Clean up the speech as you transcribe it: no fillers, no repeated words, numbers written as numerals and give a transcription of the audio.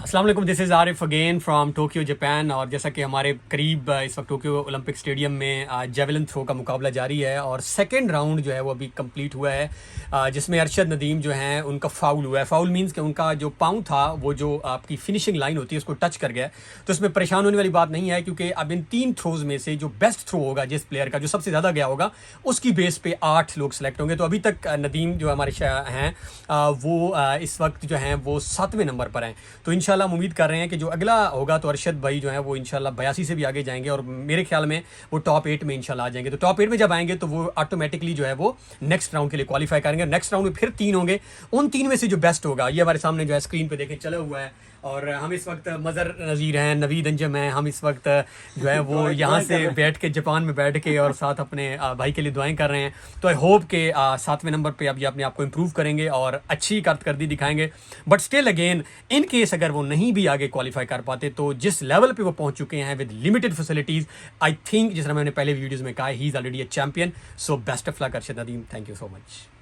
अस्सलाम वालेकुम, this is Arif again from Tokyo Japan. और जैसा कि हमारे करीब इस वक्त टोक्यो ओलंपिक स्टेडियम में जेवलिन थ्रो का मुकाबला जारी है और सेकंड राउंड जो है वो अभी कंप्लीट हुआ है, जिसमें अरशद नदीम जो हैं उनका फाउल हुआ है। फाउल मींस कि उनका जो पाँव था वो जो आपकी फिनिशिंग लाइन होती है उसको टच कर गया है। तो इसमें परेशान होने वाली बात नहीं है, क्योंकि अब इन 3 थ्रोज में से जो बेस्ट थ्रो होगा, जिस प्लेयर का जो सबसे ज़्यादा गया होगा, उसकी बेस पे 8 लोग सेलेक्ट होंगे। तो अभी तक नदीम जो हमारे हैं वो इस वक्त जो हैं वो 7वें नंबर पर हैं। तो इंशाल्लाह हम उम्मीद कर रहे हैं कि जो अगला होगा तो अरशद भाई जो है वो इंशाल्लाह 82 से भी आगे जाएंगे और मेरे ख्याल में वो टॉप 8 में इंशाल्लाह आ जाएंगे। तो टॉप 8 में जब आएंगे तो वो ऑटोमेटिकली जो है वो नेक्स्ट राउंड के लिए क्वालिफाई करेंगे। नेक्स्ट राउंड में फिर 3 होंगे, उन 3 में से जो बेस्ट होगा, ये हमारे सामने जो है स्क्रीन पे देखें चला हुआ है। और हम इस वक्त मज़र नज़ीर हैं, नवीद अंजम हैं, हम इस वक्त जो है वो यहाँ से बैठ के जापान में बैठ के और साथ अपने भाई के लिए दुआएं कर रहे हैं। तो आई होप कि 7वें नंबर पे अब ये अपने आप को इम्प्रूव करेंगे और अच्छी कारकर्दगी दिखाएंगे। But still again, in case अगर वो नहीं भी आगे क्वालिफाई कर पाते तो जिस लेवल पे वो पहुंच चुके हैं with limited facilities, I think जिस तरह मैंने पहले वीडियोज़ में कहा, he is already a champion. So best of luck Arshad Nadeem, thank you so much.